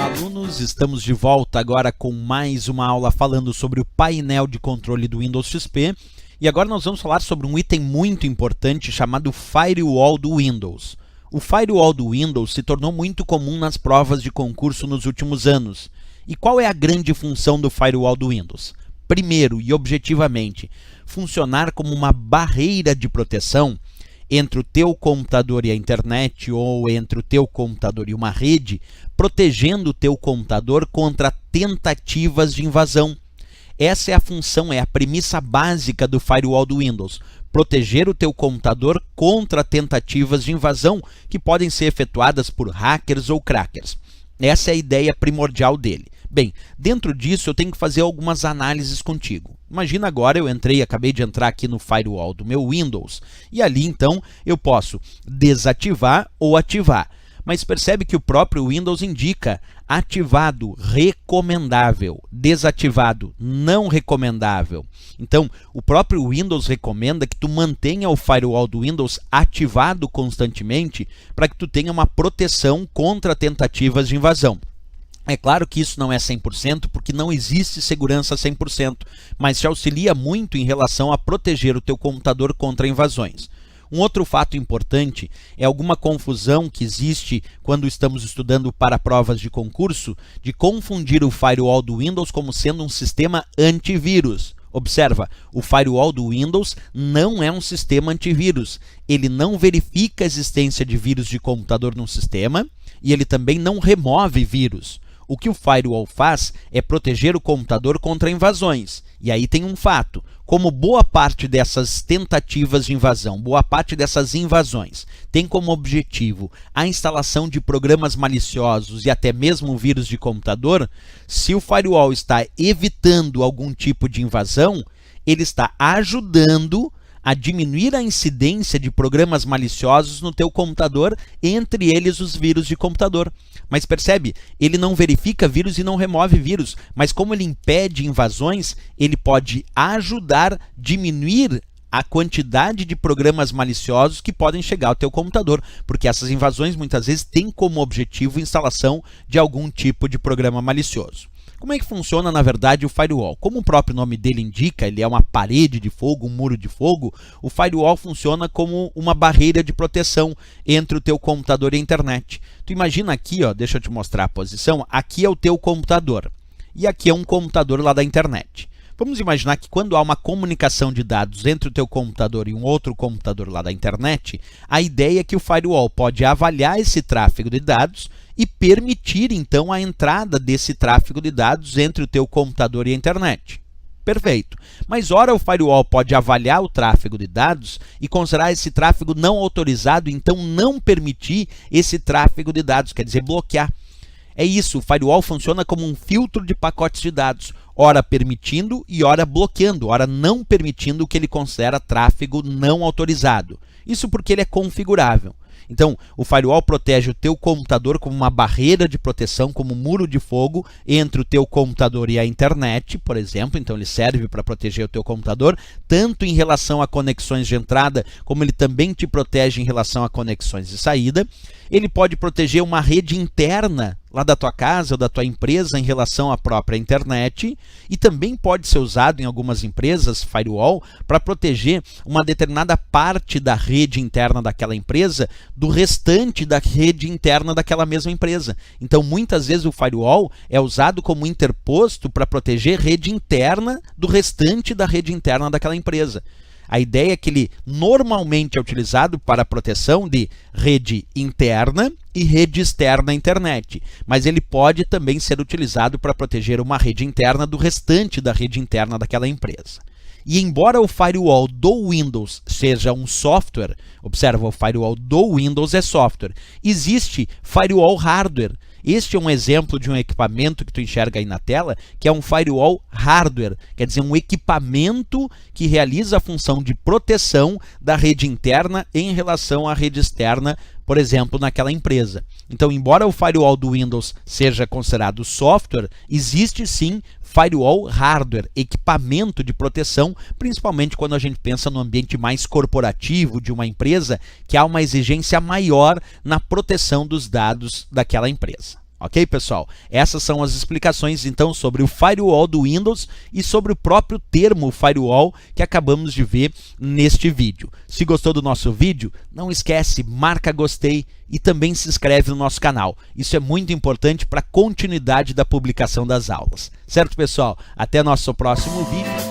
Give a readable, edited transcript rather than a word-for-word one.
alunos, estamos de volta agora com mais uma aula falando sobre o painel de controle do Windows XP. E agora nós vamos falar sobre um item muito importante chamado Firewall do Windows. O Firewall do Windows se tornou muito comum nas provas de concurso nos últimos anos. E qual é a grande função do Firewall do Windows? Primeiro e objetivamente, funcionar como uma barreira de proteção entre o teu computador e a internet ou entre o teu computador e uma rede, protegendo o teu computador contra tentativas de invasão. Essa é a função, é a premissa básica do Firewall do Windows. Proteger o teu computador contra tentativas de invasão que podem ser efetuadas por hackers ou crackers. Essa é a ideia primordial dele. Bem, dentro disso eu tenho que fazer algumas análises contigo. Imagina agora acabei de entrar aqui no Firewall do meu Windows e ali então eu posso desativar ou ativar. Mas percebe que o próprio Windows indica ativado, recomendável, desativado, não recomendável. Então, o próprio Windows recomenda que tu mantenha o Firewall do Windows ativado constantemente para que tu tenha uma proteção contra tentativas de invasão. É claro que isso não é 100%, porque não existe segurança 100%, mas te auxilia muito em relação a proteger o teu computador contra invasões. Um outro fato importante é alguma confusão que existe quando estamos estudando para provas de concurso, de confundir o Firewall do Windows como sendo um sistema antivírus. Observa, o Firewall do Windows não é um sistema antivírus. Ele não verifica a existência de vírus de computador no sistema e ele também não remove vírus. O que o Firewall faz é proteger o computador contra invasões. E aí tem um fato, como boa parte dessas tentativas de invasão, boa parte dessas invasões tem como objetivo a instalação de programas maliciosos e até mesmo vírus de computador, se o Firewall está evitando algum tipo de invasão, ele está ajudando a diminuir a incidência de programas maliciosos no teu computador, entre eles os vírus de computador. Mas percebe, ele não verifica vírus e não remove vírus, mas como ele impede invasões, ele pode ajudar a diminuir a quantidade de programas maliciosos que podem chegar ao teu computador, porque essas invasões muitas vezes têm como objetivo a instalação de algum tipo de programa malicioso. Como é que funciona, na verdade, o Firewall? Como o próprio nome dele indica, ele é uma parede de fogo, um muro de fogo, o Firewall funciona como uma barreira de proteção entre o teu computador e a internet. Tu imagina aqui, ó, deixa eu te mostrar a posição, aqui é o teu computador e aqui é um computador lá da internet. Vamos imaginar que quando há uma comunicação de dados entre o teu computador e um outro computador lá da internet, a ideia é que o Firewall pode avaliar esse tráfego de dados e permitir, então, a entrada desse tráfego de dados entre o teu computador e a internet. Perfeito. Mas, ora, o Firewall pode avaliar o tráfego de dados e considerar esse tráfego não autorizado, então não permitir esse tráfego de dados, quer dizer, bloquear. É isso, o Firewall funciona como um filtro de pacotes de dados, ora permitindo e ora bloqueando, ora não permitindo o que ele considera tráfego não autorizado. Isso porque ele é configurável. Então, o Firewall protege o teu computador como uma barreira de proteção, como um muro de fogo entre o teu computador e a internet, por exemplo. Então, ele serve para proteger o teu computador, tanto em relação a conexões de entrada, como ele também te protege em relação a conexões de saída. Ele pode proteger uma rede interna lá da tua casa ou da tua empresa em relação à própria internet e também pode ser usado em algumas empresas, Firewall, para proteger uma determinada parte da rede interna daquela empresa do restante da rede interna daquela mesma empresa. Então, muitas vezes o Firewall é usado como interposto para proteger rede interna do restante da rede interna daquela empresa. A ideia é que ele normalmente é utilizado para a proteção de rede interna e rede externa à internet, mas ele pode também ser utilizado para proteger uma rede interna do restante da rede interna daquela empresa. E embora o Firewall do Windows seja um software, observa, o Firewall do Windows é software, existe Firewall hardware. Este é um exemplo de um equipamento que tu enxerga aí na tela, que é um Firewall hardware, quer dizer, um equipamento que realiza a função de proteção da rede interna em relação à rede externa, por exemplo, naquela empresa. Então, embora o Firewall do Windows seja considerado software, existe sim Firewall hardware, equipamento de proteção, principalmente quando a gente pensa no ambiente mais corporativo de uma empresa, que há uma exigência maior na proteção dos dados daquela empresa. Ok, pessoal? Essas são as explicações, então, sobre o firewall do Windows e sobre o próprio termo firewall que acabamos de ver neste vídeo. Se gostou do nosso vídeo, não esquece, marca gostei e também se inscreve no nosso canal. Isso é muito importante para a continuidade da publicação das aulas. Certo, pessoal? Até nosso próximo vídeo.